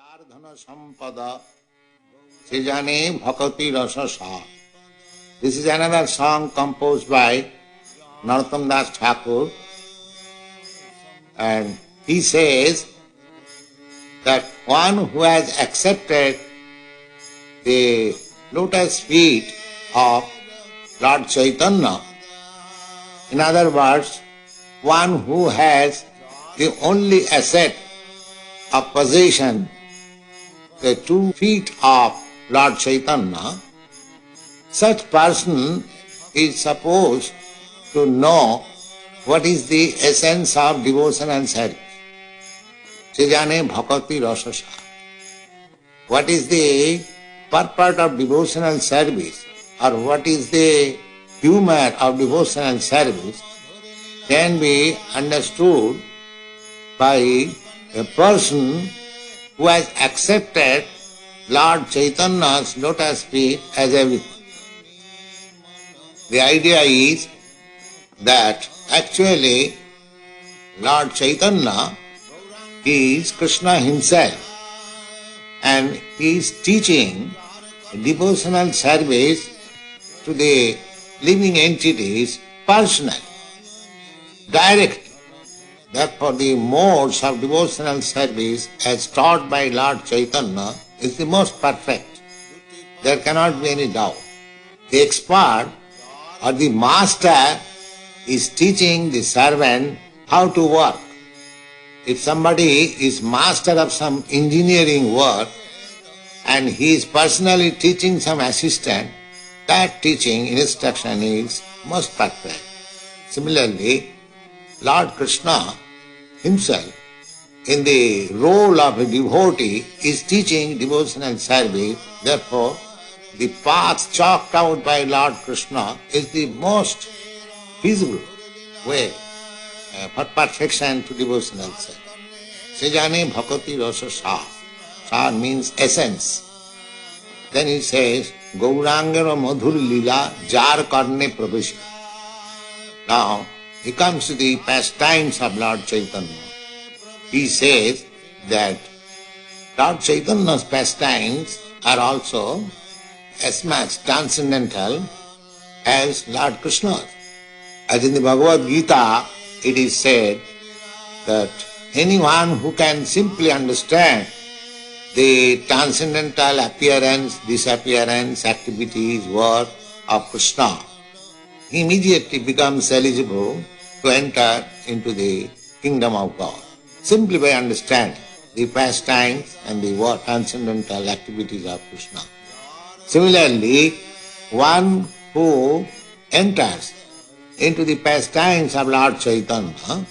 Ardhana Sampada Sejane Bhakti Rasa Sa. This is another song composed by Narottam Das Thakur, and he says that one who has accepted the lotus feet of Lord Chaitanya, in other words, one who has the only asset of possession, the 2 feet of Lord Chaitanya, such person is supposed to know what is the essence of devotion and service. Sejane bhakti rasa sa. What is the purport of devotional service, or what is the humor of devotional service, can be understood by a person who has accepted Lord Chaitanya's lotus feet as everything. The idea is that actually Lord Chaitanya is Krishna himself, and he is teaching devotional service to the living entities personally, directly. Therefore the modes of devotional service as taught by Lord Chaitanya is the most perfect. There cannot be any doubt. The expert or the master is teaching the servant how to work. If somebody is master of some engineering work and he is personally teaching some assistant, that teaching instruction is most perfect. Similarly, Lord Krishna himself, in the role of a devotee, is teaching devotional service. Therefore, the path chalked out by Lord Krishna is the most feasible way for perfection to devotional service. Sejane bhakti rasa sa. Sa means essence. Then he says, Gaurangera madhur lila jar karne pravesha. Now, he comes to the pastimes of Lord Chaitanya. He says that Lord Chaitanya's pastimes are also as much transcendental as Lord Krishna's. As in the Bhagavad Gita, it is said that anyone who can simply understand the transcendental appearance, disappearance, activities, work of Krishna, he immediately becomes eligible to enter into the kingdom of God, simply by understanding the pastimes and the transcendental activities of Krishna. Similarly, one who enters into the pastimes of Lord Chaitanya,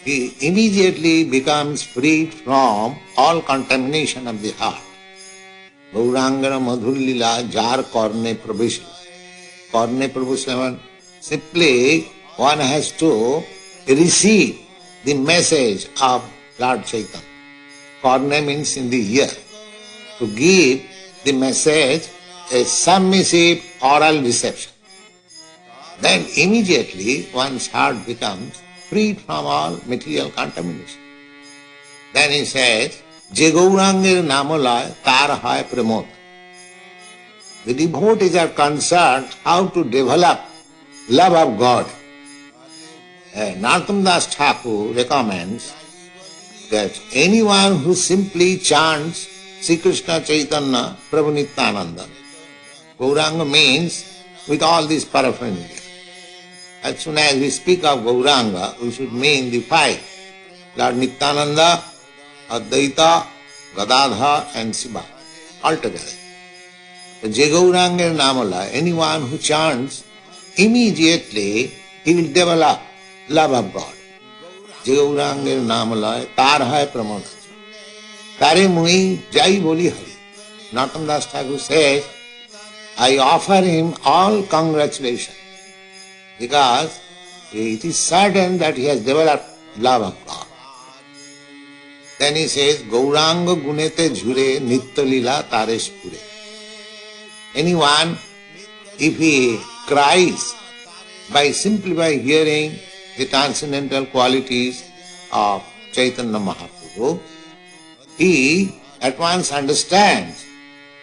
he immediately becomes freed from all contamination of the heart. Gaurangera madhur lila jar karne pravesha. Karne pravesha, simply one has to receive the message of Lord Chaitanya. Karne means in the ear. To give the message a submissive oral reception. Then immediately one's heart becomes freed from all material contamination. Then he says, Je Gaurangera namalaya tar hai pramod. The devotees are concerned how to develop love of God. Narottam Das Thakur recommends that anyone who simply chants Sri Krishna Chaitanya Prabhu Nityananda, Gauranga means with all this paraphernalia. As soon as we speak of Gauranga, we should mean the 5, Lord Nityananda, Advaita, Gadadhar and Shiva, altogether. Je Gaurangera namala, anyone who chants, immediately he will develop love of God. Je Gaurangera namala, tar hai pramod. Tare mui jai boli hari. Narottam Das Thakur says, I offer him all congratulations, because it is certain that he has developed love of God. Then he says, Gauranga gunete jhure nitya lila taresh pure. Anyone, if he cries simply by hearing the transcendental qualities of Chaitanya Mahaprabhu, he at once understands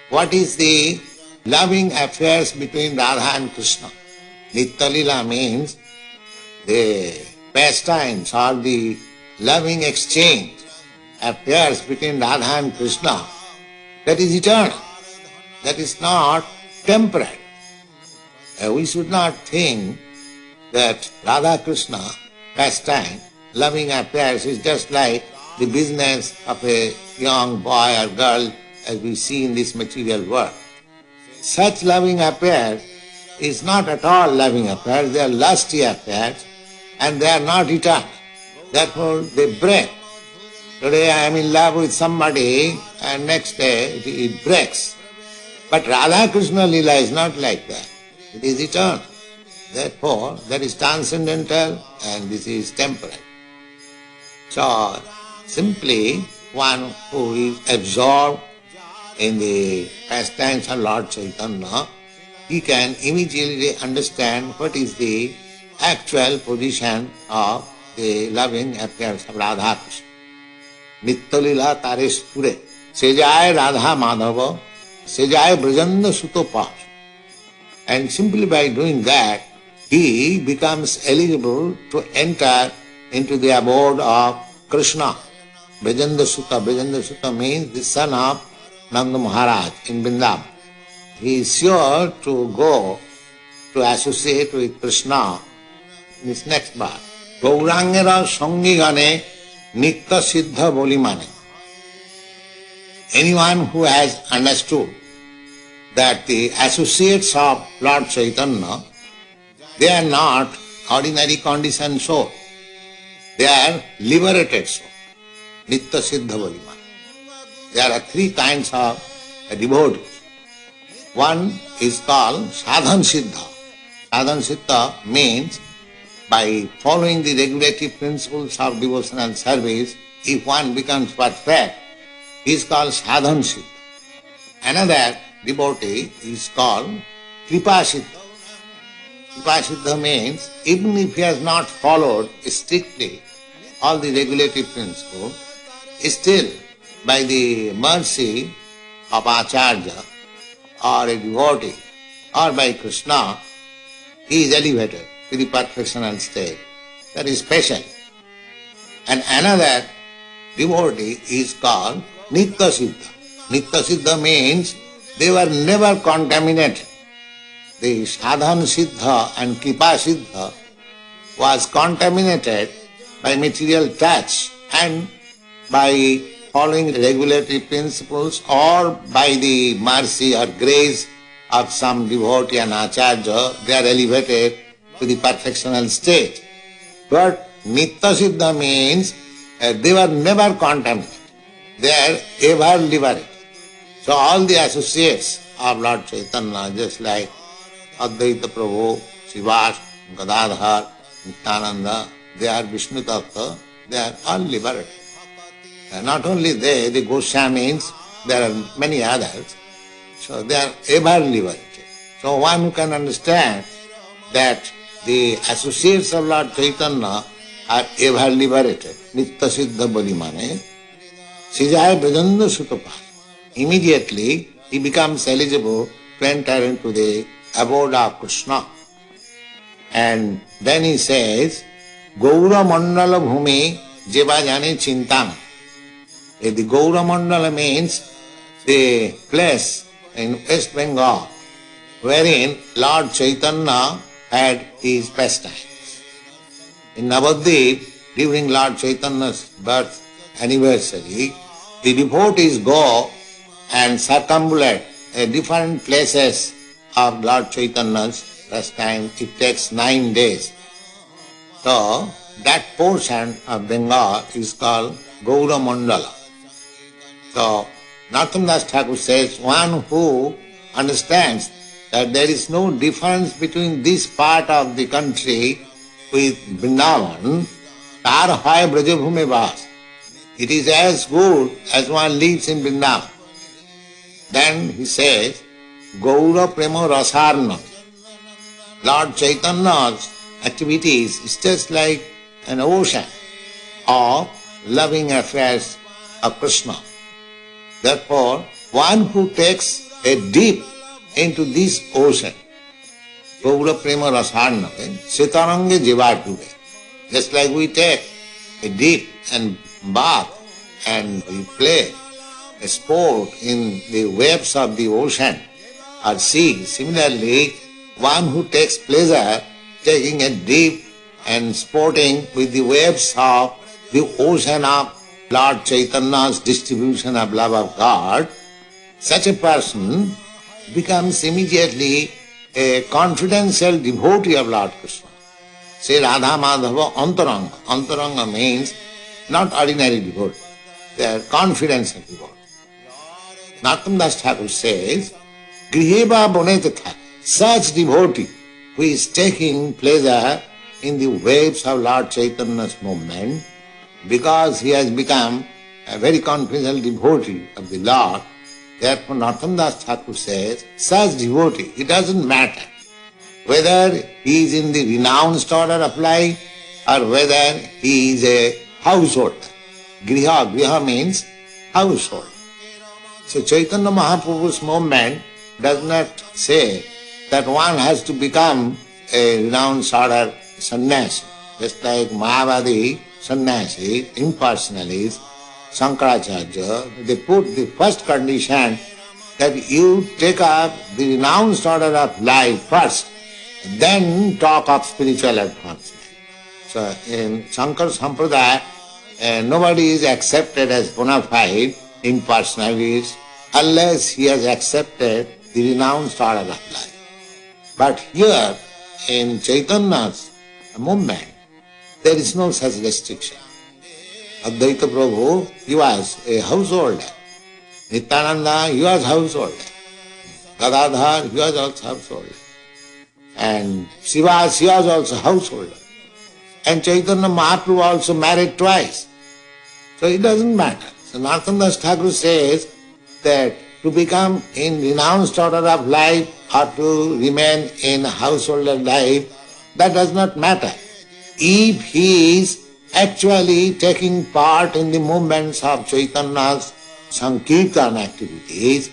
what is the loving affairs between Radha and Krishna. Nitya Lila means the pastimes or the loving exchange affairs between Radha and Krishna. That is eternal. That is not temporary. We should not think that Radha Krishna pastime, loving affairs is just like the business of a young boy or girl as we see in this material world. Such loving affairs is not at all loving affairs, they are lusty affairs and they are not eternal. Therefore they break. Today I am in love with somebody and next day it breaks. But Radha Krishna Lila is not like that. It is eternal. Therefore that is transcendental and this is temporary. So simply one who is absorbed in the pastimes of Lord Chaitanya, he can immediately understand what is the actual position of the loving affairs of Radha Krishna. Nitya Lila Taresh Pure, Sejaya Radha Madhava, Sejaya Brajanda Sutopa. And simply by doing that, he becomes eligible to enter into the abode of Krishna. Brajanda Sutta. Brajanda Sutta means the son of Nanda Maharaj in Vrindavan. He is sure to go to associate with Krishna in his next birth. Gaurangera Sangi Gane Nitya Siddha Boli Mane. Anyone who has understood that the associates of Lord Chaitanya, they are not ordinary conditioned soul. They are liberated soul. Nitya Siddha Boli Mane. There are three kinds of devotees. One is called Sadhan Siddha. Sadhan Siddha means by following the regulative principles of devotional service, if one becomes perfect, he is called Sadhan Siddha. Another devotee is called Kripa Siddha. Kripa Siddha means even if he has not followed strictly all the regulative principles, still by the mercy of Acharya or a devotee or by Krishna, he is elevated to the perfectional state. That is special. And another devotee is called Nitya Siddha. Nitya Siddha means they were never contaminated. The Sadhan Siddha and Kripa Siddha was contaminated by material touch and by following regulatory principles or by the mercy or grace of some devotee and acharya, they are elevated to the perfectional state. But Nitya Siddha means they were never contaminated. They are ever liberated. So all the associates of Lord Chaitanya, just like Advaita Prabhu, Srivas, Gadadhar, Nityananda, they are Vishnu Tattva, they are all liberated. And not only they, the Goswamis, there are many others, so they are ever liberated. So one who can understand that the associates of Lord Chaitanya are ever liberated, Nitya Siddha Boli Mane, Sijaya Brajanda Sutapa. Immediately he becomes eligible to enter into the abode of Krishna. And then he says, Gaura Mandala Bhumi Jeva Jane Chintang. The Gaura Mandala means the place in West Bengal wherein Lord Chaitanya had his pastimes. In Navadvip, during Lord Chaitanya's birth anniversary, the devotees go and circumambulate different places of Lord Chaitanya's pastime. It takes 9 days. So, that portion of Bengal is called Gaura Mandala. So, Narottam Das Thakur says, one who understands that there is no difference between this part of the country with Vrindavan, tar hoy Brajabhume Vas. It is as good as one lives in Vrindavan. Then he says, Gaura Prema Rasarna. Lord Chaitanya's activities is just like an ocean of loving affairs of Krishna. Therefore, one who takes a dip into this ocean, Gaura Prema Rasarnave, Sitarange Jivatube. Just like we take a dip and bath and we play a sport in the waves of the ocean or sea, similarly, one who takes pleasure taking a dip and sporting with the waves of the ocean of Lord Chaitanya's distribution of love of God, such a person becomes immediately a confidential devotee of Lord Krishna. Say Radha Madhava Antaranga. Antaranga means not ordinary devotee, they are confidential devotee. Narottam Das Thakur says, Griheva Bonetatha, such devotee who is taking pleasure in the waves of Lord Chaitanya's movement, because he has become a very confidential devotee of the Lord. Therefore, Narottam Das Thakur says, such devotee, it doesn't matter whether he is in the renounced order of life or whether he is a householder. Griha means household. So Chaitanya Mahaprabhu's movement does not say that one has to become a renounced order sannyasi. Just like Mayavadi sannyasi, impersonalists, Shankaracharya, they put the first condition that you take up the renounced order of life first, then talk of spiritual advancement. So in Shankar Sampradaya, nobody is accepted as bona fide impersonalist unless he has accepted the renounced order of life. But here in Chaitanya's movement, there is no such restriction. Advaita Prabhu, he was a householder. Nityananda, he was householder. Gadadhar, he was also householder. And Srivas, he was also householder. And Chaitanya Mahaprabhu also married twice. So it doesn't matter. So Narottam Das Thakur says that to become in renounced order of life or to remain in householder life, that does not matter. If he is actually taking part in the movements of Chaitanya's Sankirtan activities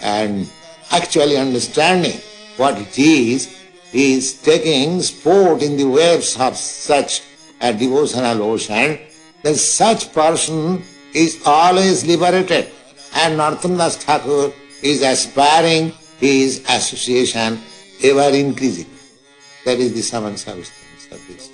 and actually understanding what it is taking sport in the waves of such a devotional ocean, then such person is always liberated. And Narottam Das Thakur is aspiring his association ever increasing. That is the seven substance of this.